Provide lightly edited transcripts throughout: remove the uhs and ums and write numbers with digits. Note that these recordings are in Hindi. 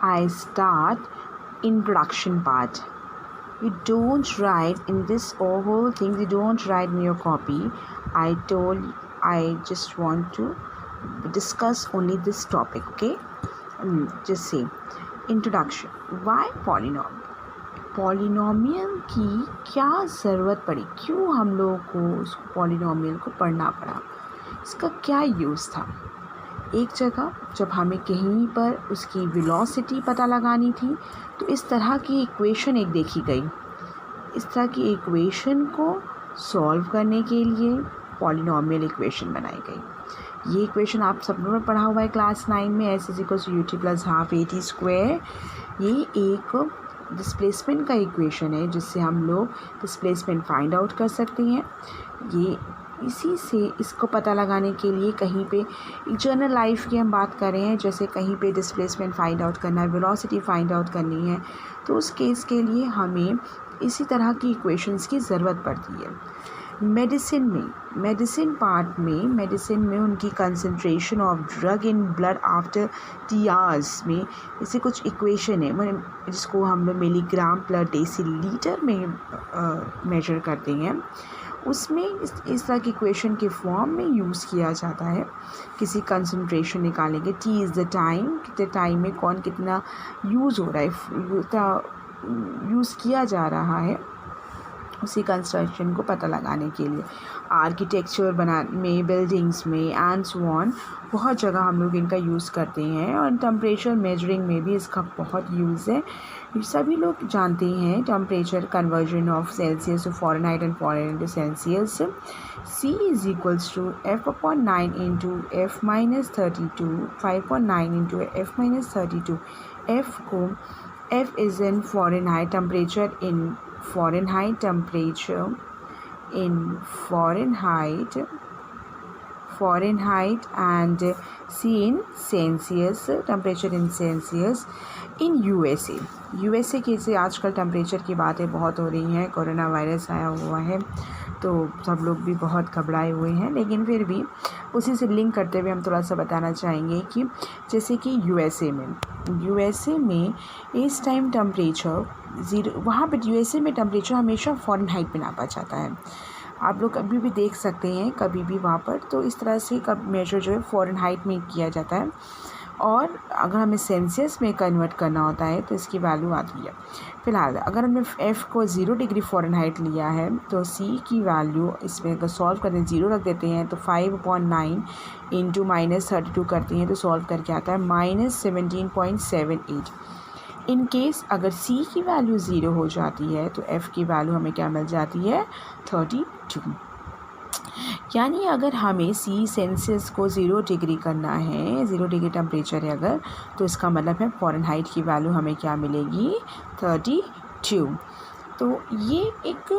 I start introduction part. You don't write in this whole thing, you don't write in your copy. I just want to discuss only this topic, okay? Just say introduction. Why polynomial? Polynomial की क्या ज़रूरत पड़ी, क्यों हम लोगों को उसको पॉलिनोमियल को पढ़ना पड़ा, इसका क्या यूज़ था। एक जगह जब हमें कहीं पर उसकी वेलोसिटी पता लगानी थी तो इस तरह की इक्वेशन एक देखी गई। इस तरह की इक्वेशन को सॉल्व करने के लिए पॉलिनोमियल इक्वेशन बनाई गई। ये इक्वेशन आप सब लोगों ने पढ़ा हुआ है क्लास 9 में, s = ut + ½ at²। ये एक डिस्प्लेसमेंट का इक्वेशन है जिससे हम लोग डिस्प्लेसमेंट फाइंड आउट कर सकते हैं। ये इसी से इसको पता लगाने के लिए कहीं पे एक जनरल लाइफ की हम बात कर रहे हैं, जैसे कहीं पे डिस्प्लेसमेंट फाइंड आउट करना है, वेलोसिटी फाइंड आउट करनी है, तो उस केस के लिए हमें इसी तरह की इक्वेशंस की ज़रूरत पड़ती है। मेडिसिन में उनकी concentration of drug in blood after T hours में इसे कुछ इक्वेशन है, जिसको हम लोग मिलीग्राम पर डेसीलीटर में मेजर करते हैं। उसमें इस तरह की इक्वेशन के फॉर्म में यूज़ किया जाता है। किसी कंसंट्रेशन निकालेंगे, टी इज़ द टाइम, कितने टाइम में कौन कितना यूज़ हो रहा है, यूज़ किया जा रहा है, उसी कंस्ट्रक्शन को पता लगाने के लिए। आर्किटेक्चर में, बिल्डिंग्स में एंड सो ऑन, बहुत जगह हम लोग इनका यूज़ करते हैं। और टेम्परेचर मेजरिंग में भी इसका बहुत यूज़ है। सभी लोग जानते हैं temperature conversion of Celsius to Fahrenheit and Fahrenheit to Celsius. C = F/9 × F-32, 5.9 × F-32। F को F is in Fahrenheit, temperature in Fahrenheit, temperature in Fahrenheit and C in Celsius, temperature in Celsius। in USA के से आजकल टेम्परेचर की बातें बहुत हो रही हैं, कोरोना वायरस आया हुआ है तो सब लोग भी बहुत घबराए हुए हैं, लेकिन फिर भी उसी से लिंक करते हुए हम थोड़ा सा बताना चाहेंगे कि जैसे कि USA में इस टाइम टेम्परेचर 0, वहाँ पर USA में टेम्परेचर हमेशा फ़ारेनहाइट में नापा जाता है। आप लोग कभी भी देख सकते हैं, कभी भी वहाँ पर, तो इस तरह से मेजर जो है फ़ारेनहाइट में किया जाता है। और अगर हमें सेल्सियस में कन्वर्ट करना होता है तो इसकी वैल्यू आती है। फ़िलहाल अगर हमने F को 0 डिग्री फ़ारेनहाइट लिया है तो C की वैल्यू इसमें अगर सॉल्व करते हैं, 0 रख देते हैं तो 5/9 × -32 करते हैं तो सॉल्व करके आता है -17.78। इन केस अगर C की वैल्यू 0 हो जाती है तो F की वैल्यू हमें क्या मिल जाती है, 32। यानी अगर हमें C सेल्सियस को 0 डिग्री करना है, 0 डिग्री टेम्परेचर है अगर, तो इसका मतलब है फ़ारेनहाइट की वैल्यू हमें क्या मिलेगी, 32। तो ये एक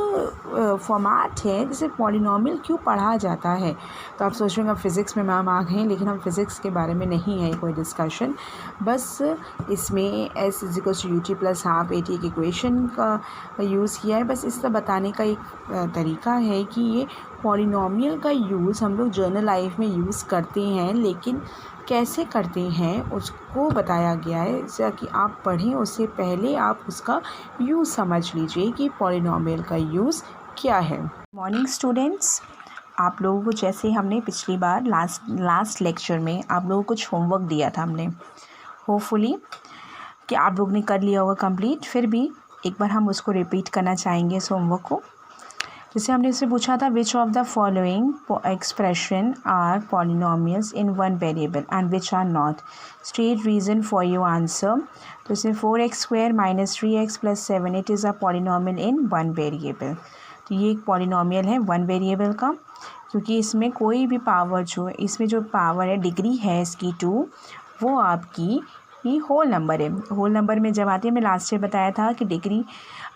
फॉर्मेट है जिसे पॉलिनोमियल क्यों पढ़ा जाता है। तो आप सोच रहे हैं फ़िज़िक्स में मैम आ गए, लेकिन हम फ़िज़िक्स के बारे में नहीं है कोई डिस्कशन। बस इसमें s = ut + ½ at एक इक्वेशन का यूज़ किया है। बस इसका बताने का एक तरीका है कि ये पॉलिनोमियल का यूज़ हम लोग जर्नल लाइफ में यूज़ करते हैं, लेकिन कैसे करते हैं उसको बताया गया है। जैसा कि आप पढ़ें उससे पहले आप उसका यूज़ समझ लीजिए कि पॉलिनोमियल का यूज़ क्या है। मॉर्निंग स्टूडेंट्स, आप लोगों को जैसे हमने पिछली बार लास्ट लेक्चर में आप लोगों को कुछ होमवर्क दिया था हमने, होपफुली कि आप लोग ने कर लिया होगा कंप्लीट। फिर भी एक बार हम उसको रिपीट करना चाहेंगे इस होमवर्क को। जैसे हमने इससे पूछा था, which of the following expression are polynomials in one variable and which are not, state reason for your answer. तो इसमें 4x² - 3x + 7 is a polynomial in one variable. तो ये एक पॉलिनोमियल है वन वेरिएबल का, क्योंकि इसमें कोई भी पावर जो इसमें जो पावर है, डिग्री है इसकी 2, वो आपकी ये होल नंबर है। होल नंबर में जब आती है, मैं लास्ट में बताया था कि डिग्री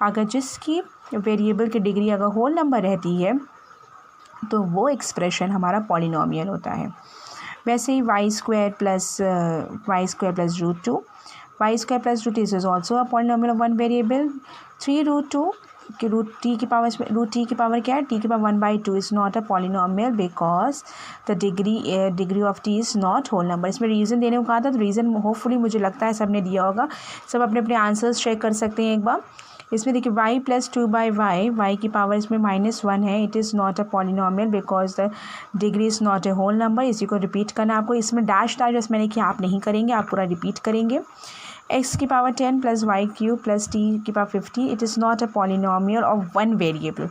अगर जिसकी वेरिएबल की डिग्री अगर होल नंबर रहती है तो वो एक्सप्रेशन हमारा पॉलिनोमियल होता है। वैसे ही y² + √2 is also a polynomial of one variable. 3√2 कि रूट टी की पावर क्या है, टी की power 1/2 is not a polynomial because the degree of T is not whole number. इसमें रीज़न देने को कहा था, तो रीज़न होपफुली मुझे लगता है सबने दिया होगा। सब अपने अपने आंसर्स चेक कर सकते हैं एक बार। इसमें देखिए y + 2/y, y की पावर इसमें -1 है, it is not a polynomial because the degree is not a whole number. इसी को रिपीट करना आपको। इसमें डैश जैसे मैंने किया आप नहीं करेंगे, आप पूरा रिपीट करेंगे। x की पावर 10 + y³ + t की power 50, it is not a polynomial of one variable.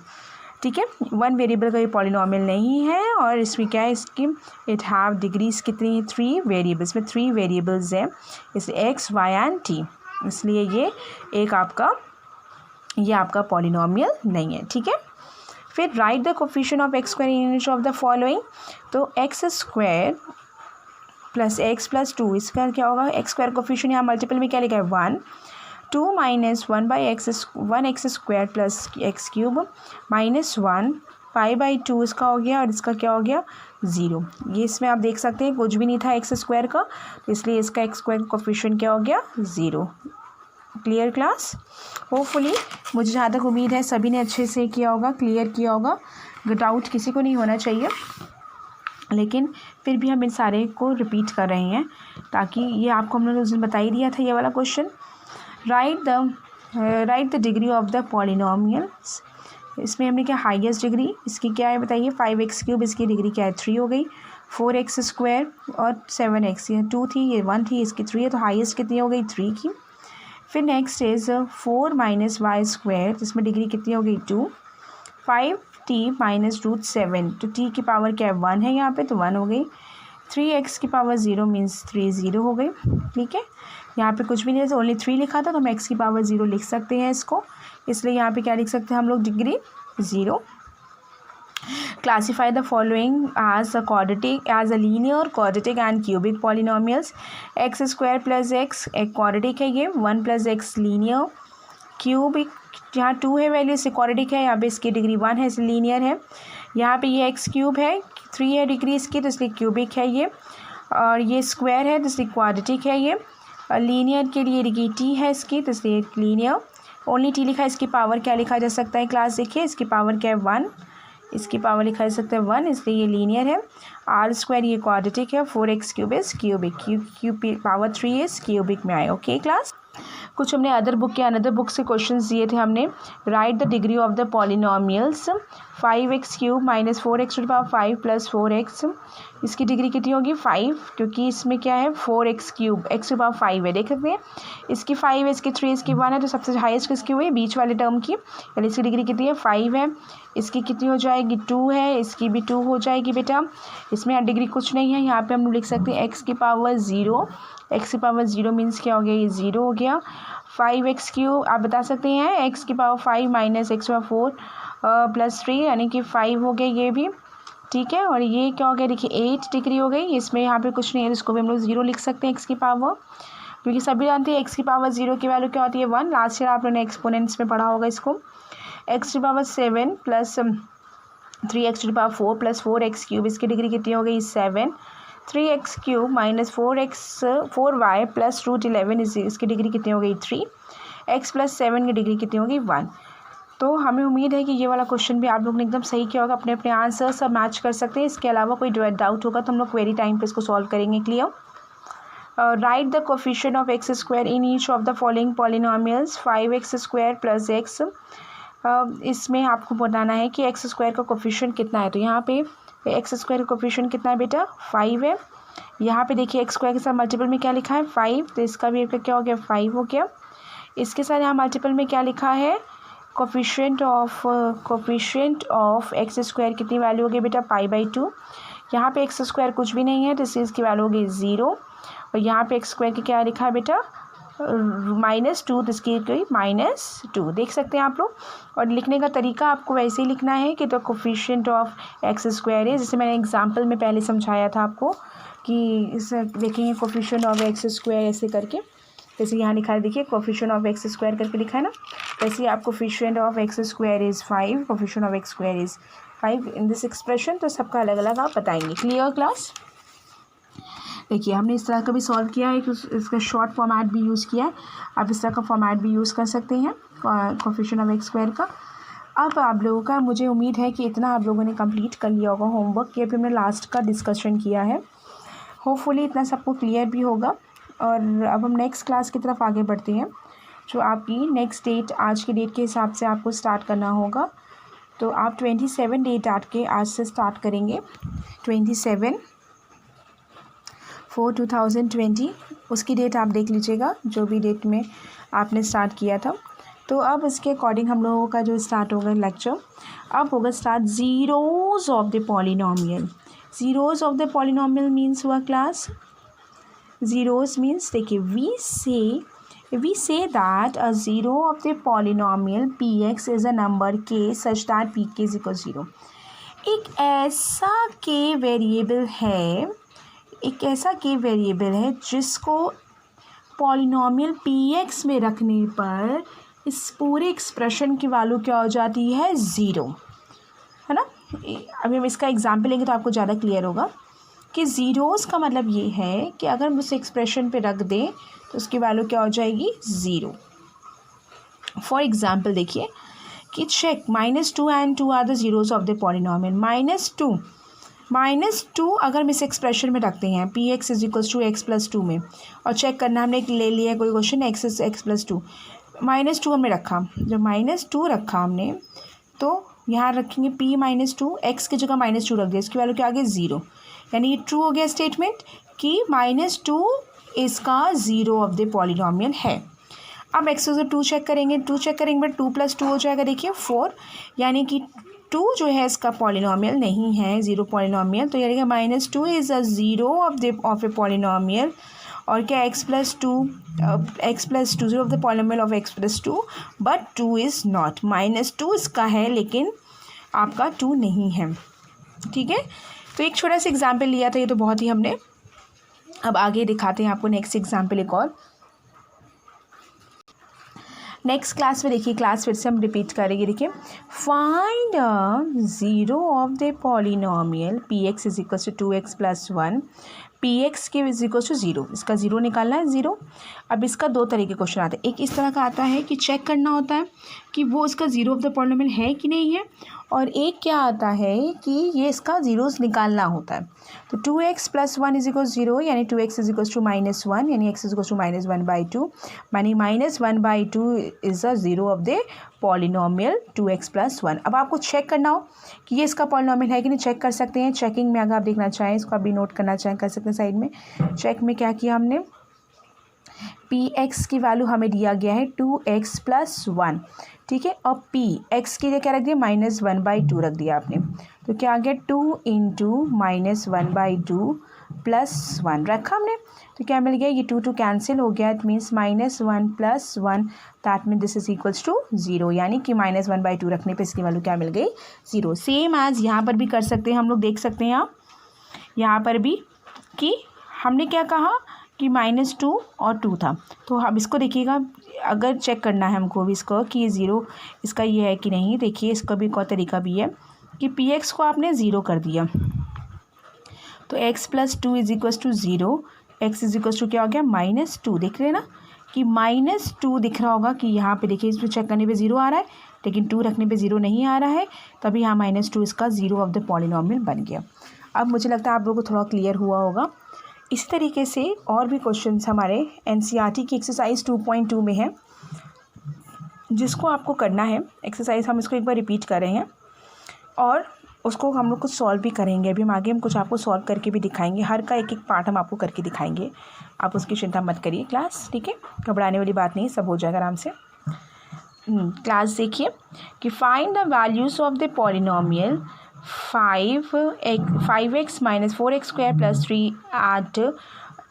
ठीक है, वन वेरिएबल का ये पॉलिनोमियल नहीं है। और इसमें क्या है, इसकी इट हैव डिग्रीज कितनी है, 3 वेरिएबल्स में 3 वेरिएबल्स हैं, इसलिए x, y एंड t, इसलिए ये आपका पॉलिनोमियल नहीं है। ठीक है, फिर right the coefficient of x² in each of the following. तो x² + x + 2, इसका क्या होगा, x² कोफिशिएंट यहाँ मल्टीपल में क्या लिखा है 1, 2 - 1/x + x³ -1 π/2 इसका हो गया, और इसका क्या हो गया 0। ये इसमें आप देख सकते हैं कुछ भी नहीं था x² का, तो इसलिए इसका x² कोफिशिएंट क्या हो गया 0। Clear class? होपफुली मुझे जहाँ तक उम्मीद है सभी ने अच्छे से किया होगा, क्लियर किया होगा, डाउट किसी को नहीं होना चाहिए। लेकिन फिर भी हम इन सारे को रिपीट कर रहे हैं ताकि ये आपको हम लोगों ने उस दिन बता ही दिया था ये वाला question. Right the degree of the polynomials. इसमें हमने क्या हाईएस्ट डिग्री इसकी क्या है बताइए, 5x³ इसकी डिग्री क्या है 3 हो गई, 4x² और 7x, ये 2 थी, ये 1 थी, इसकी 3 है, तो हाईएस्ट कितनी हो गई 3 की। फिर नेक्स्ट इज़ 4 - y², जिसमें डिग्री कितनी हो गई 2, 5t - √7, तो t की पावर क्या है 1 है यहाँ पे, तो 1 हो गई। 3x की पावर 0 मीन्स 3 0 हो गई। ठीक है, यहाँ पे कुछ भी नहीं है, ओनली 3 लिखा था, तो हम x की पावर 0 लिख सकते हैं इसको, इसलिए यहाँ पे क्या लिख सकते हैं हम लोग, degree 0। Classify the following as a linear, quadratic and cubic polynomials. x² + x एक quadratic है, ये 1 + x linear, cubic जहाँ 2 है वैल्यू इससे quadratic है, यहाँ पे इसकी डिग्री 1 है इसलिए linear है। यहाँ पे ये x³ है, 3 है डिग्री इसकी, तो इसलिए cubic है ये, और ये स्क्वायर है तो इसलिए quadratic है ये। लीनियर के लिए डिग्री t है इसकी, तो इसलिए लीनियर, ओनली t लिखा है, इसकी पावर क्या लिखा जा सकता है क्लास, देखिए इसकी पावर क्या है 1, इसकी पावर लिखा जा सकता है 1, इसलिए ये लीनियर है। r² ये क्वाड्रेटिक है, 4x³ is cubic, power 3 is cubic में आए। ओके क्लास, कुछ हमने अदर बुक से क्वेश्चंस दिए थे हमने। Right the degree of the polynomials, 5x³ - 4x⁵ + 4x, इसकी डिग्री कितनी होगी 5, क्योंकि इसमें क्या है 4x³ x⁵ है, देख सकते हैं इसकी 5 है, इसकी 3, इसकी 1 है, तो सबसे हाईएस्ट किसकी हुई बीच वाले टर्म की, यानी इसकी डिग्री कितनी है 5 है, इसकी कितनी हो जाएगी 2 है, इसकी भी 2 हो जाएगी बेटा। इसमें डिग्री कुछ नहीं है, यहाँ पे हम लिख सकते हैं x की पावर 0, x की पावर 0 मीन्स क्या हो गया, ये 0 हो गया। 5x³ आप बता सकते हैं x की पावर 5 - x⁴ + 3 यानी कि 5 हो गया ये भी। ठीक है, और ये क्या हो गया देखिए 8 डिग्री हो गई, इसमें यहाँ पे कुछ नहीं है, इसको भी हम लोग 0 लिख सकते हैं x की पावर, क्योंकि सभी जानते हैं x की पावर 0 की वैल्यू क्या होती है 1। लास्ट ईयर आप लोगों ने एक्सपोनेंट्स में पढ़ा होगा इसको। x की पावर 7 + 3x⁴ + 4x³ इसकी डिग्री कितनी हो गई 7। 3x³ - 4y + √11 इसकी डिग्री कितनी हो गई 3। x + 7 की डिग्री कितनी होगी 1। तो हमें उम्मीद है कि ये वाला क्वेश्चन भी आप लोग ने एकदम सही किया होगा, अपने अपने आंसर सब मैच कर सकते हैं। इसके अलावा कोई डाउट होगा तो हम लोग क्वेरी टाइम पे इसको सॉल्व करेंगे। Clear? Right the coefficient of x² in each of the following polynomials, 5x² + x। इसमें आपको बताना है कि x² का कोफिशिएंट कितना है, तो यहाँ पे x² का कोफिशिएंट कितना है बेटा 5 है। यहाँ पे देखिए x² के साथ मल्टीपल में क्या लिखा है 5, तो इसका भी क्या हो गया 5 हो गया। इसके साथ यहाँ मल्टीपल में क्या लिखा है कोफिशिएंट ऑफ x² कितनी वैल्यू होगी बेटा π/2। यहाँ पे x² कुछ भी नहीं है तो इसकी वैल्यू होगी 0, और यहाँ पे x² की क्या लिखा है बेटा -2, तो इसकी कोई -2 देख सकते हैं आप लोग। और लिखने का तरीका आपको वैसे ही लिखना है कि द कोफिशिएंट ऑफ x² है, जैसे मैंने एग्जांपल में पहले समझाया था आपको कि इस देखेंगे कोफिशिएंट ऑफ x² ऐसे करके, जैसे यहाँ लिखा है देखिए कोफिशिएंट ऑफ x² करके लिखा है ना, वैसे आप coefficient of x² is 5, coefficient of x² is 5 in this expression. तो सबका अलग अलग आप बताएंगे। Clear class? देखिए हमने इस तरह का भी सॉल्व किया है, इसका शॉर्ट फॉर्मेट भी यूज़ किया है। आप इस तरह का फॉर्मेट भी यूज़ कर सकते हैं कोएफिशिएंट ऑफ एक्स स्क्वायर का। अब आप लोगों का मुझे उम्मीद है कि इतना आप लोगों ने कंप्लीट कर लिया होगा होमवर्क, ये भी हमने लास्ट का डिस्कशन किया है। होपफुली इतना सबको क्लियर भी होगा। और अब हम नेक्स्ट क्लास की तरफ आगे बढ़ते हैं, जो आपकी नेक्स्ट डेट आज की डेट के हिसाब से आपको स्टार्ट करना होगा। तो आप 27 डेट डाट के आज से स्टार्ट करेंगे, 27/4/2020 उसकी डेट आप देख लीजिएगा, जो भी डेट में आपने स्टार्ट किया था। तो अब इसके अकॉर्डिंग हम लोगों का जो स्टार्ट होगा लेक्चर, अब होगा start zeros of the polynomial. Zeros of the polynomial means हुआ क्लास, ज़ीरोज़ मीन्स देखिए we say that a zero of the polynomial px is a number k such that pk is equal to 0। एक ऐसा k वेरिएबल है जिसको पॉलिनोमियल px में रखने पर इस पूरे एक्सप्रेशन की वैल्यू क्या हो जाती है, 0, है ना। अभी हम इसका एग्जाम्पल लेंगे तो आपको ज़्यादा क्लियर होगा कि ज़ीरोज़ का मतलब ये है कि अगर हम उस एक्सप्रेशन पे रख दें तो उसकी वैल्यू क्या हो जाएगी, 0। फॉर एग्जाम्पल देखिए कि check -2 and 2 are the zeros of the polynomial. -2 अगर हम इस एक्सप्रेशन में रखते हैं px is equals to x + 2 में, और चेक करना हमने ले लिया कोई क्वेश्चन x + 2, -2 हमने रखा। जब -2 रखा हमने तो यहाँ रखेंगे p -2, x की जगह -2 रख दिया, इसकी वैल्यू क्या आ गई, 0। यानी ये ट्रू हो गया स्टेटमेंट कि -2 इसका 0 ऑफ द पॉलिनोमियल है। अब x = 2 चेक करेंगे, 2 चेक करेंगे बट 2 + 2 हो जाएगा, देखिए 4, यानी कि 2 जो है इसका पॉलिनोमियल नहीं है, 0 पॉलिनोमियल। तो यानी कि -2 is a 0 of a polynomial. और क्या x + 2 0 of the polynomial of x + 2, but 2 is not. -2 इसका है लेकिन आपका 2 नहीं है, ठीक है। तो एक छोटा सा एग्जाम्पल लिया था, ये तो बहुत ही हमने। अब आगे दिखाते हैं आपको नेक्स्ट एग्जाम्पल एक और। नेक्स्ट क्लास में देखिए, क्लास फिर से हम रिपीट करेंगे। देखिए find zero of the polynomial px is equal to 2x + 1, px के इज इक्वल टू 0, इसका 0 निकालना है, 0। अब इसका दो तरीके क्वेश्चन आते हैं, एक इस तरह का आता है कि चेक करना होता है कि वो इसका 0 ऑफ द पॉलिनोमियल है कि नहीं है, और एक क्या आता है कि ये इसका ज़ीरोज़ निकालना होता है। तो 2x + 1 इज इक्वल 0, यानी 2x इज इक्वल टू -1, यानी x इज इक्वल टू -1/2, यानी -1/2 is a 0 of the polynomial 2x + 1। अब आपको चेक करना हो कि ये इसका पॉलिनोमियल है कि नहीं, चेक कर सकते हैं। चेकिंग में अगर आप देखना चाहें, इसको अभी नोट करना चाहें कर सकते हैं साइड में। चेक में क्या किया हमने, px की वैल्यू हमें दिया गया है 2x + 1, ठीक है, और x की जगह क्या रख दिया, -1/2 रख दिया आपने। तो क्या आ गया, 2 × -1/2 + 1 रखा हमने, तो क्या मिल गया, ये 2 कैंसिल हो गया। It means -1 + 1, that mean this is equals to 0, यानी कि -1/2 रखने पे इसकी वैल्यू क्या मिल गई, 0। सेम एज यहाँ पर भी कर सकते हैं हम लोग, देख सकते हैं आप यहाँ पर भी कि हमने क्या कहा कि -2 और 2 था। तो अब इसको देखिएगा, अगर चेक करना है हमको भी इसको कि ये 0 इसका ये है कि नहीं। देखिए इसका भी एक और तरीका भी है कि px को आपने 0 कर दिया, तो x + 2 is equal to 0, x is equal to क्या हो गया, -2। देख रहे हैं ना कि -2 दिख रहा होगा कि यहाँ पे देखिए, इसमें चेक करने पे 0 आ रहा है, लेकिन 2 रखने पे 0 नहीं आ रहा है, तभी यहाँ -2 इसका 0 ऑफ द पॉलिनोमियल बन गया। अब मुझे लगता है आप लोगों को थोड़ा क्लियर हुआ होगा। इसी तरीके से और भी क्वेश्चंस हमारे NCERT की एक्सरसाइज 2.2 में है, जिसको आपको करना है। एक्सरसाइज हम इसको एक बार रिपीट कर रहे हैं और उसको हम लोग कुछ सॉल्व भी करेंगे। अभी हम आगे हम कुछ आपको सॉल्व करके भी दिखाएंगे, हर का एक एक पार्ट हम आपको करके दिखाएंगे, आप उसकी चिंता मत करिए क्लास, ठीक है, घबराने वाली बात नहीं, सब हो जाएगा आराम से। क्लास देखिए कि find the values of the polynomial 5x - 4x² + 3 at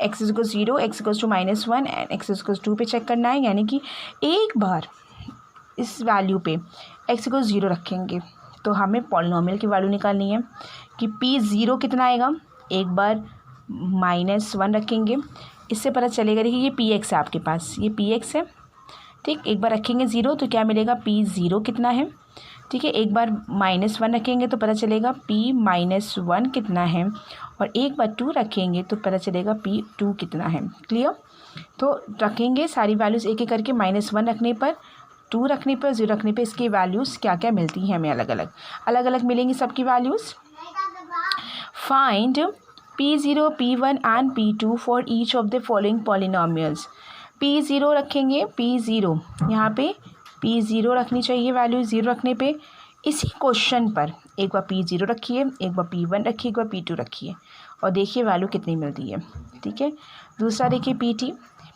x = 0, x = -1 and x = 2 पे चेक करना है। यानी कि एक बार इस वैल्यू पे x = 0 रखेंगे तो हमें पॉलिनोमियल की वैल्यू निकालनी है कि p0 कितना आएगा। एक बार -1 रखेंगे, इससे पता चलेगा, देखिए ये px है आपके पास, ये px है, ठीक। एक बार रखेंगे 0 तो क्या मिलेगा, p0 कितना है, ठीक है। एक बार -1 रखेंगे तो पता चलेगा p - 1 कितना है, और एक बार 2 रखेंगे तो पता चलेगा P2 कितना है। क्लियर? तो रखेंगे सारी वैल्यूज़ एक एक करके, -1 रखने पर, 2 रखने पर, 0 रखने पर इसकी वैल्यूज़ क्या क्या मिलती हैं हमें, अलग अलग मिलेंगी सबकी values. Find P0, P1 and P2 for each of the following polynomials. P0 रखेंगे, P0 यहाँ पे P0 रखनी चाहिए वैल्यू, 0 रखने पे इसी क्वेश्चन पर एक बार P0 रखिए, एक बार P1 रखिए, एक बार P2 रखिए और देखिए वैल्यू कितनी मिलती है। ठीक है, दूसरा देखिए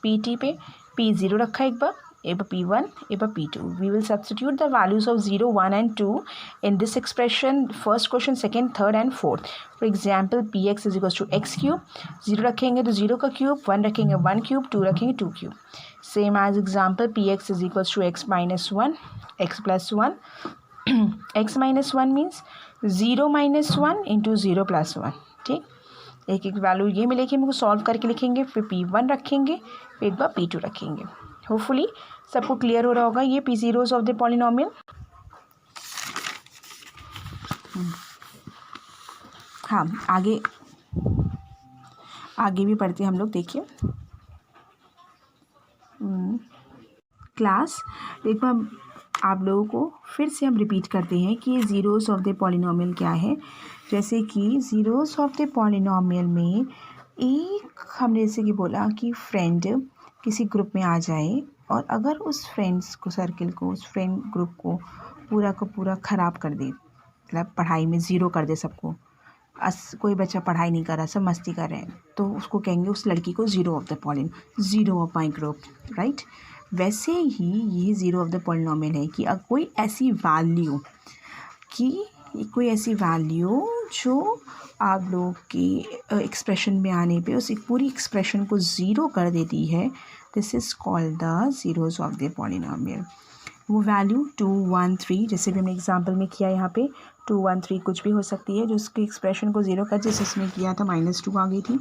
PT पे P0 रखा एक बार P1, एक बार P2. We will substitute the values of 0, 1 and 2 in this expression, first question, second, third and fourth. For example, Px is equals to x cube. 0 रखेंगे तो 0 का क्यूब, 1 रखेंगे 1 क्यूब, 2 रखेंगे 2 cube. Same as example, Px is equals to x minus 1, x plus 1. x minus 1 means 0 minus 1 into 0 plus 1. ठीक, एक एक वैल्यू ये मिलेगी, हमको सॉल्व करके लिखेंगे, फिर P1 रखेंगे, फिर एक बार P2 रखेंगे। होपफुली सबको क्लियर हो रहा होगा ये P0s ऑफ द पॉलिनोमियल। हाँ, आगे भी पढ़ते हैं हम लोग। देखिए क्लास, एक बार आप लोगों को फिर से हम रिपीट करते हैं कि ये ज़ीरोस ऑफ द पॉलिनोमियल क्या है। जैसे कि ज़ीरोस ऑफ द पॉलिनोमियल में एक हमने जैसे कि बोला कि फ्रेंड किसी ग्रुप में आ जाए और अगर उस फ्रेंड्स को, सर्किल को, उस फ्रेंड ग्रुप को पूरा का पूरा ख़राब कर दे, मतलब पढ़ाई में ज़ीरो कर दे सबको, कोई बच्चा पढ़ाई नहीं कर रहा, सब मस्ती कर रहे हैं, तो उसको कहेंगे उस लड़की को zero of the polynomial, zero of my group, right. वैसे ही ये ज़ीरो ऑफ द पॉलिनोमियल है कि कोई ऐसी वैल्यू जो आप लोग के एक्सप्रेशन में आने पे उस पूरी एक्सप्रेशन को ज़ीरो कर देती है, this is called the zeros of the polynomial. वो वैल्यू 2, 1, 3 जैसे भी हमने एग्जांपल में किया, यहाँ पे 2, 1, 3 कुछ भी हो सकती है, जो उसके एक्सप्रेशन को ज़ीरो कर, जैसे इसमें किया था -2 आ गई थी।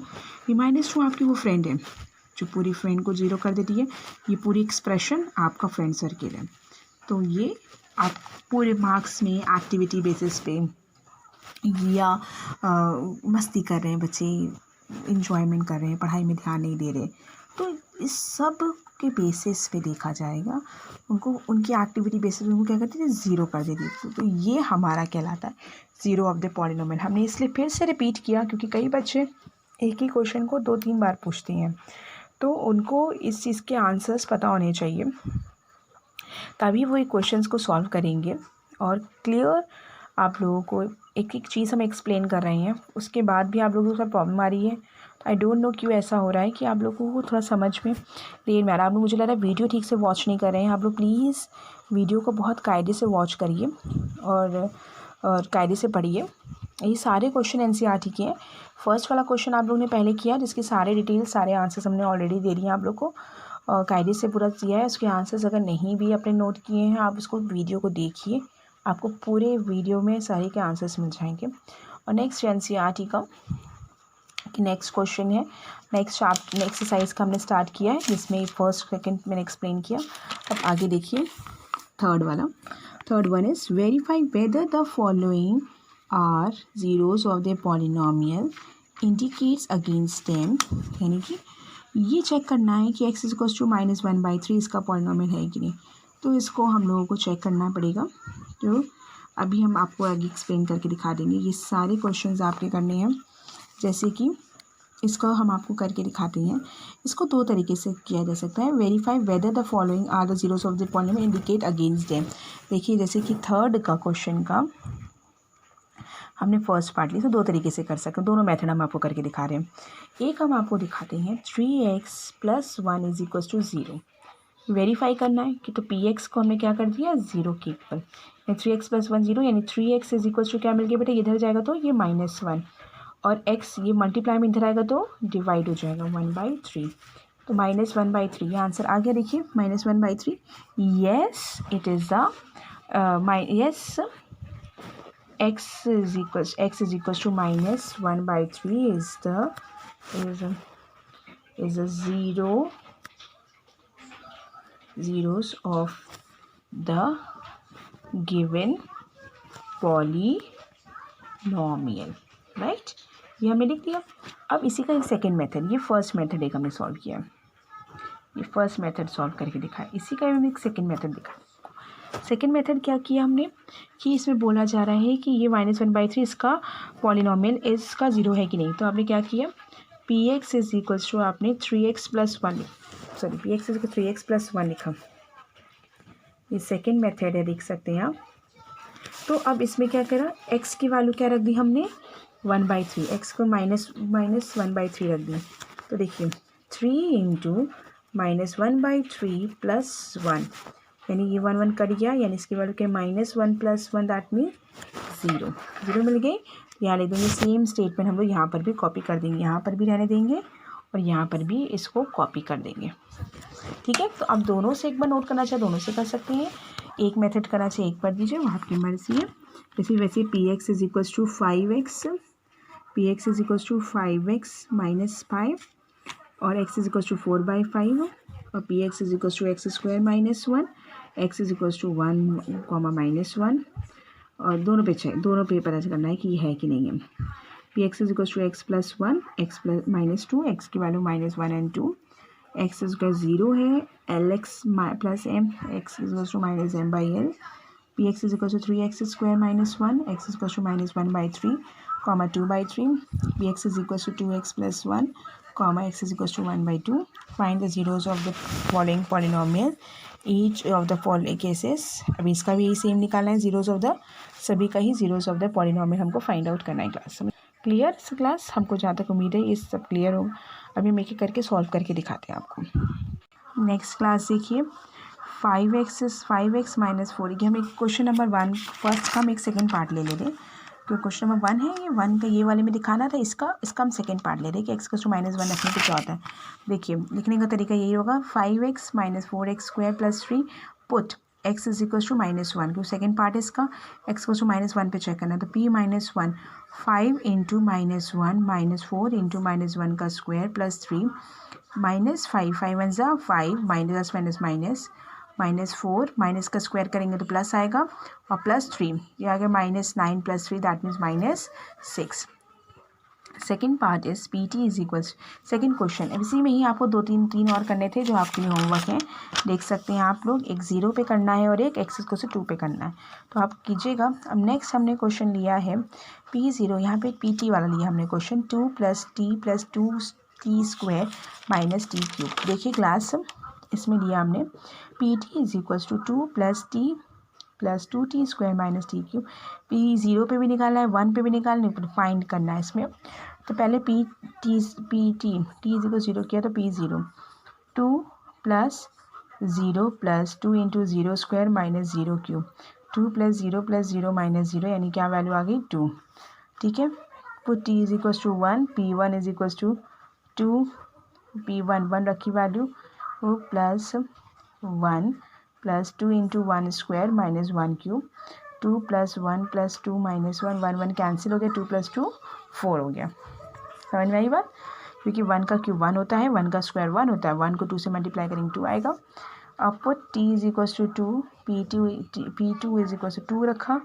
ये -2 आपकी वो फ्रेंड है जो पूरी फ्रेंड को ज़ीरो कर देती है। ये पूरी एक्सप्रेशन आपका फ्रेंड सर्किल है। तो ये आप पूरे मार्क्स में एक्टिविटी बेसिस पे या मस्ती कर रहे हैं बच्चे, इंजॉयमेंट कर रहे हैं, पढ़ाई में ध्यान नहीं दे रहे, तो इस सब के बेसिस पे देखा जाएगा, उनको उनकी एक्टिविटी बेसिस पे उनको क्या करते थे, ज़ीरो कर देती थी। तो ये हमारा कहलाता है ज़ीरो ऑफ द पॉलिनोमियल। हमने इसलिए फिर से रिपीट किया क्योंकि कई बच्चे एक ही क्वेश्चन को 2-3 बार पूछते हैं, तो उनको इस चीज़ के आंसर्स पता होने चाहिए, तभी वो क्वेश्चंस को सॉल्व करेंगे। और क्लियर आप लोगों को एक एक चीज़ हम एक्सप्लेन कर रहे हैं, उसके बाद भी आप लोगों को सब प्रॉब्लम आ रही है। आई डोंट नो क्यों ऐसा हो रहा है कि आप लोगों को थोड़ा समझ में देर में आ रहा है। आप लोग, मुझे लग रहा है वीडियो ठीक से वॉच नहीं कर रहे हैं। आप लोग प्लीज़ वीडियो को बहुत कायदे से वॉच करिए और कायदे से पढ़िए। ये सारे क्वेश्चन एनसीईआरटी के हैं। फर्स्ट वाला क्वेश्चन आप लोगों ने पहले किया, जिसके सारे डिटेल, सारे आंसर्स हमने ऑलरेडी दे दिए हैं आप लोग को, कायदे से पूरा किया है। उसके आंसर्स अगर नहीं भी अपने नोट किए हैं, आप उसको वीडियो को देखिए, आपको पूरे वीडियो में सारे के आंसर्स मिल जाएंगे। और नेक्स्ट एनसीईआरटी का नेक्स्ट क्वेश्चन है, नेक्स्ट एक्सरसाइज का हमने स्टार्ट किया है, जिसमें फर्स्ट सेकंड मैंने एक्सप्लेन किया। अब आगे देखिए थर्ड वाला। Third one is verify whether the following are zeros of the polynomial indicates against them, यानी कि ये चेक करना है कि x इक्वल्स टू -1/3 इसका पॉलिनोमियल है कि नहीं। तो इसको हम लोगों को चेक करना पड़ेगा, तो अभी हम आपको आगे एक्सप्लेन करके दिखा देंगे। ये सारे क्वेश्चंस आपके करने हैं, जैसे कि इसको हम आपको करके दिखाते हैं। इसको 2 तरीके से किया जा सकता है। Verify whether the following are the zeros of the polynomial indicate against them. देखिए जैसे कि थर्ड का क्वेश्चन का हमने फर्स्ट पार्ट लिया, तो 2 तरीके से कर सकते हैं। दोनों मेथड हम आपको करके दिखा रहे हैं। एक हम आपको दिखाते हैं 3x + 1 = 0। वेरीफाई करना है कि तो px को हमने क्या कर दिया, 0 के इक्वल, 3x + 1 0, यानी 3x = क्या मिल गया बेटा, इधर जाएगा तो ये -1 और x ये मल्टीप्लाई में इधर आएगा तो डिवाइड हो जाएगा 1/3, तो -1/3 ये आंसर आ गया। देखिए -1/3, yes it is the yes x is equals to -1/3 is the zeros of the given polynomial, right? ये हमने लिख दिया। अब इसी का एक सेकेंड मेथड, ये फर्स्ट मेथड एक हमने सॉल्व किया, ये फर्स्ट मेथड सॉल्व करके दिखाया। इसी का हमने एक सेकेंड मेथड दिखा। सेकेंड मेथड क्या किया हमने कि इसमें बोला जा रहा है कि ये -1/3 इसका पॉलिनॉमियल इसका 0 है कि नहीं। तो आपने क्या किया, px इज इक्वल्स टू आपने 3x + 1, sorry px is 3x + 1 लिखा। ये सेकेंड मेथड है, देख सकते हैं आप। तो अब इसमें क्या करा, x की वैल्यू क्या रख दी हमने 1/3, x को -1/3 रख दी। तो देखिए 3 × -1/3 + 1, यानी ये 1 1 कट गया, यानी इसकी वैल्यू क्या -1 + 1 दैट मीन 0 0 मिल गई। यहाँ लिख देंगे सेम स्टेटमेंट हम लोग यहाँ पर भी कॉपी कर देंगे, यहाँ पर भी रहने देंगे और यहाँ पर भी इसको कॉपी कर देंगे। ठीक है, तो अब दोनों से एक बार नोट करना चाहे दोनों से कर सकते हैं, एक मेथड करना चाहिए एक बार दीजिए, वहाँ आपकी मर्जी है। जैसे वैसे px is equals to 5x, px is equals to 5x - 5 और x इज इक्वल्स टू 4/5 और px is equals to x² - 1, x is equals to 1, -1 और दोनों पे पता करना है कि ये है कि नहीं है। px is equals to x + 1, x - 2, x की value -1 and 2, x is equal 0 है, lx + m, x is equal to -m/l, px is equal to 3x² - 1, x is equal to -1/3, 2/3, px is equal to 2x + 1, x is equal to 1/2। Find the zeros of the following polynomial each of the following cases. अभी इसका भी यही सेम निकालना है, जीरोज ऑफ द सभी का ही जीरोज ऑफ द पॉलिनोमियल हमको फाइंड आउट करना है। क्लास क्लियर क्लास, हमको जहाँ तक उम्मीद है ये सब क्लियर हो। अभी हम एक एक करके सॉल्व करके दिखाते हैं आपको। नेक्स्ट क्लास देखिए 5x - 4, ये हम एक क्वेश्चन नंबर 1 फर्स्ट का हम एक सेकेंड पार्ट ले लेते हैं, क्योंकि क्वेश्चन नंबर 1 है, ये 1 का ये वाले में दिखाना था, इसका हम सेकेंड पार्ट ले रहे हैं कि x = -1 रखने को क्या होता है। देखिए लिखने का तरीका यही होगा, 5x - 4x² + 3 put x is equal to -1, क्योंकि सेकेंड पार्ट है इसका, x को -1 पे चेक करना है। तो p - 1 5 × -1 - 4 × -1 का स्क्वायर + 3 -5 5 1 ज़ा 5 -4 माइनस का स्क्वायर करेंगे तो प्लस आएगा और +3 ये आ गया -9 + 3 that means -6। Second part is PT is equals, second question इसी में ही आपको 2 3 और करने थे जो आपके लिए होमवर्क हैं, देख सकते हैं आप लोग। एक 0 पे करना है और एक x = 2 पे करना है, तो आप कीजिएगा। अब नेक्स्ट हमने क्वेश्चन लिया है P0, यहाँ पे PT वाला लिया हमने क्वेश्चन 2 + t + 2t² - t³। देखिए क्लास इसमें लिया हमने PT is equals to 2 + t + 2t² - t³। P0 पे भी निकालना है, 1 पे भी निकालना है, फाइंड करना है इसमें। तो पहले t इज इक्वल 0 किया तो P0 2 + 0 + 2 × 0² - 0³ 2 + 0 + 0 - 0 यानी क्या वैल्यू आ गई 2। ठीक है, put t is equal to 1, P1 is equal to 2, P1 1 रखी वैल्यू वो +1 + 2 × 1² - 1³ 2 + 1 + 2 - 1 1 1 कैंसिल हो गया, 2 + 2 4 हो गया। समझ में आई बात, क्योंकि 1 का क्यूब 1 होता है, 1 का स्क्वायर 1 होता है, 1 को 2 से मल्टीप्लाई करेंगे 2 आएगा। अब put t is equal to 2, P2 is equal to 2 रखा।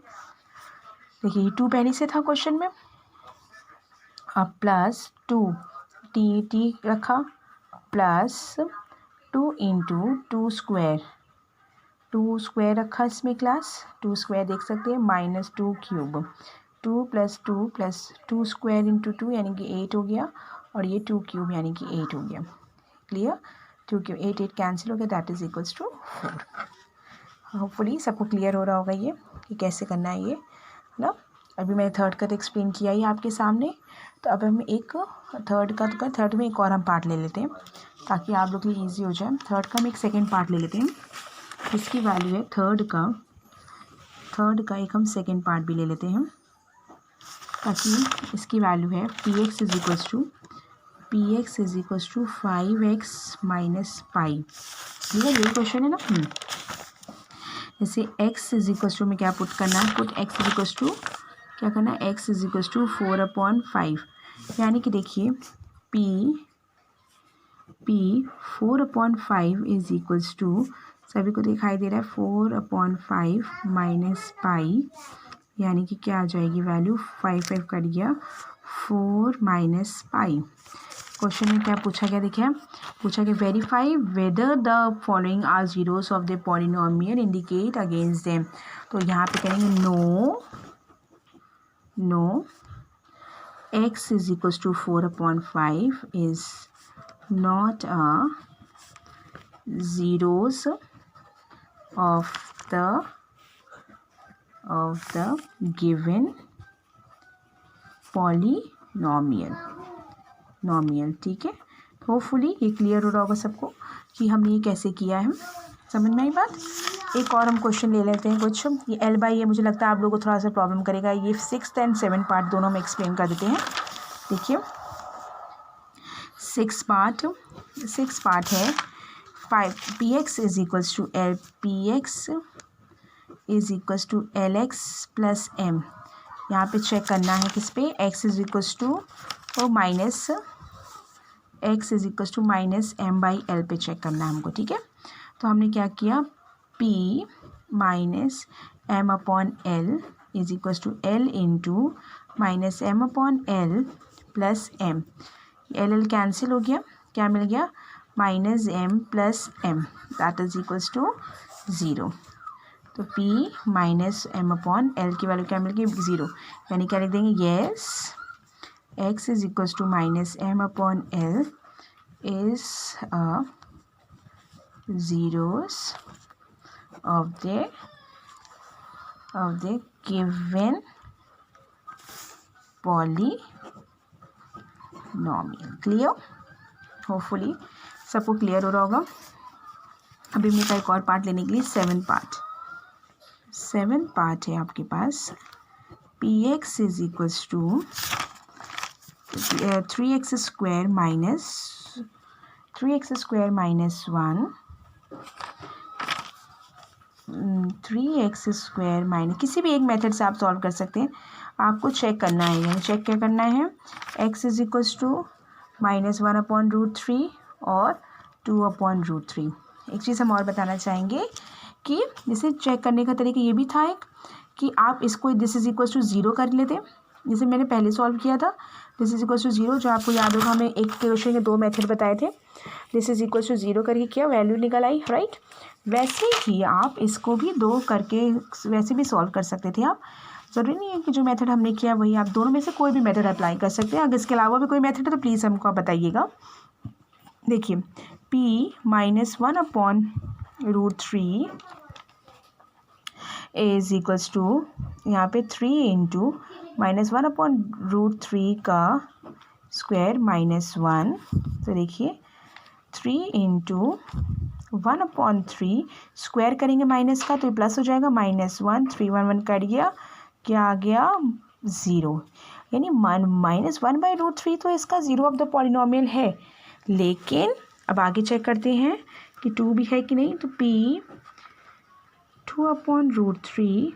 देखिए ये 2 पहले से था क्वेश्चन में। अब +2 t रखा +2 × 2² रखा इसमें क्लास, 2² देख सकते हैं -2³ 2 + 2 + 2² × 2 यानी कि 8 हो गया और ये 2³ यानी कि 8 हो गया। क्लियर, 2³ 8 8 कैंसिल हो गया, that is equals to 4। Hopefully सबको क्लियर हो रहा होगा ये कि कैसे करना है ये, है ना। अभी मैंने थर्ड का तो एक्सप्लेन किया ही आपके सामने, तो अब हम एक थर्ड में एक और हम पार्ट ले लेते हैं ताकि आप लोग के लिए ईजी हो जाए। थर्ड का हम एक सेकेंड पार्ट ले लेते हैं, इसकी वैल्यू है थर्ड का एक हम सेकेंड पार्ट भी ले लेते हैं ताकि इसकी वैल्यू है px is equals to 5x - pi। ठीक है, यही क्वेश्चन है ना। जैसे x इज इक्वल्स टू में क्या पुट करना है, put x is equals to क्या करना है, x इज इक्वल्स टू 4/5, यानी कि देखिए p 4/5 इज इक्वल्स टू, सभी को दिखाई दे रहा है 4/5 - पाई, यानी कि क्या आ जाएगी वैल्यू 5 5 कट गया 4 माइनस पाई। क्वेश्चन में क्या पूछा गया, देखिए पूछा गया verify whether the following are zeros of the polynomial indicate against them. तो यहाँ पे करेंगे no x is equals to 4/5 is not a zeros of the given polynomial। ठीक है, होपफुली ये क्लियर हो रहा होगा सबको कि हमने ये कैसे किया है। समझ में आई बात। एक और हम क्वेश्चन ले लेते हैं कुछ। ये L बाई, ये मुझे लगता है आप लोगों को थोड़ा सा प्रॉब्लम करेगा। ये 6th and 7th पार्ट दोनों में एक्सप्लेन कर देते हैं। देखिए 6 पार्ट है 5 px is equals to L px is equals to L X plus M. यहाँ पे चेक करना है किस पे, x is equals to minus M by L पे चेक करना है हमको। ठीक है, तो हमने क्या किया, p minus M upon L is equals to L into minus M upon L plus M. L cancel हो गया, क्या मिल गया, minus M plus M that is equals to 0। तो p minus M upon L की वैल्यू क्या मिल गई, 0। यानी क्या लिख देंगे, yes x is equals to minus M upon L is zeros of the given polynomial। Clear, hopefully सबको क्लियर हो रहा होगा। अभी मेरे का एक और पार्ट लेने के लिए 7th पार्ट है आपके पास। px is equals to 3x square minus 1 3x square minus, किसी भी एक मेथड से आप सॉल्व कर सकते हैं। आपको चेक करना है, यानी चेक क्या करना है, x इज इक्वल्स टू -1/√3 और 2/√3। एक चीज़ हम और बताना चाहेंगे कि जैसे चेक करने का तरीका ये भी था एक, कि आप इसको दिस इज इक्वल्स टू 0 कर लेते, जैसे मैंने पहले सॉल्व किया था। दिस इज इक्वल्स टू 0, जो आपको याद होगा हमें एक क्वेश्चन के 2 मेथड बताए थे। दिस इज इक्वल्स टू 0 करके किया, वैल्यू निकल आई, राइट। वैसे ही आप इसको भी 2 करके वैसे भी सॉल्व कर सकते थे आप। ज़रूरी नहीं है कि जो मेथड हमने किया वही, आप दोनों में से कोई भी मेथड अप्लाई कर सकते हैं। अगर इसके अलावा भी कोई मेथड है तो प्लीज़ हमको आप बताइएगा। देखिए p minus 1/√3 is equals to यहाँ पे 3 इंटू -1/√3 का स्क्वायर -1। तो देखिए 3 इंटू 1/3 स्क्वायर करेंगे माइनस का तो ये प्लस हो जाएगा, -1 3 1 1 कट गया, क्या आ गया, 0। यानी -1/√3 तो इसका 0 ऑफ द पॉलिनोमियल है। लेकिन अब आगे चेक करते हैं कि 2 भी है कि नहीं। तो p 2/√3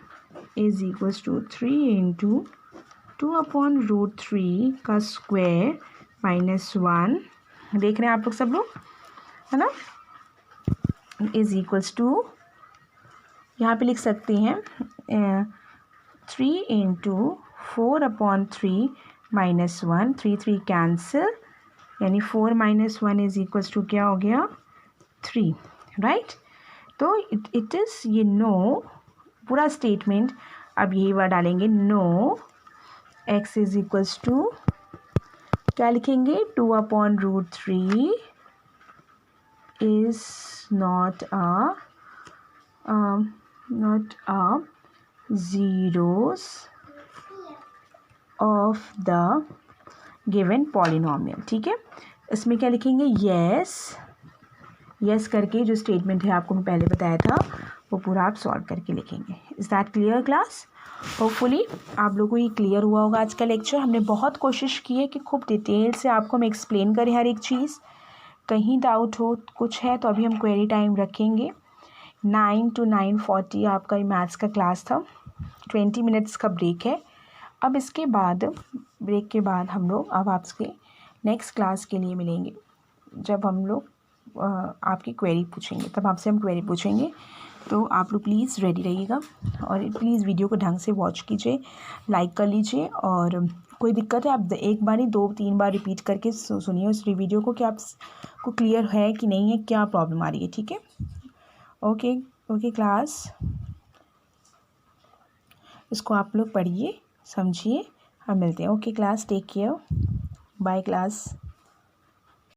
is equals to 3 into 2/√3 का स्क्वायर -1, देख रहे हैं आप लोग सब लोग, है ना, इज इक्वल्स टू, यहाँ पे लिख सकते हैं 3 इंटू 4/3 -1, 3 3 कैंसिल, यानी 4 - 1 इज इक्वल्स टू क्या हो गया, 3, राइट। तो इट इज़ ये नो पूरा स्टेटमेंट, अब यही वर्ड डालेंगे, no x is equals to क्या लिखेंगे, 2/√3 is not a zeros of the given polynomial। ठीक है, इसमें क्या लिखेंगे, यस करके जो स्टेटमेंट है आपको मैं पहले बताया था वो पूरा आप सॉल्व करके लिखेंगे। Is that clear class. Hopefully आप लोगों को ये क्लियर हुआ होगा आज का लेक्चर। हमने बहुत कोशिश की है कि खूब डिटेल से आपको हम एक्सप्लेन करें हर एक चीज़। कहीं डाउट हो कुछ है तो अभी हम क्वेरी टाइम रखेंगे। 9 to 9:40 आपका मैथ्स का क्लास था। 20 मिनट्स का ब्रेक है। अब इसके बाद ब्रेक के बाद हम लोग अब आपके नेक्स्ट क्लास के लिए मिलेंगे, जब हम लोग आपकी क्वेरी पूछेंगे, तब आपसे हम क्वेरी पूछेंगे। तो आप लोग प्लीज़ रेडी रहिएगा और प्लीज़ वीडियो को ढंग से वॉच कीजिए, लाइक कर लीजिए। और कोई दिक्कत है आप एक बार ही 2-3 बार रिपीट करके सुनिए उस वीडियो को कि आपको क्लियर है कि नहीं है, क्या प्रॉब्लम आ रही है। ठीक है, ओके ओके क्लास, इसको आप लोग पढ़िए, समझिए। हम मिलते हैं। Okay class, take care, bye class.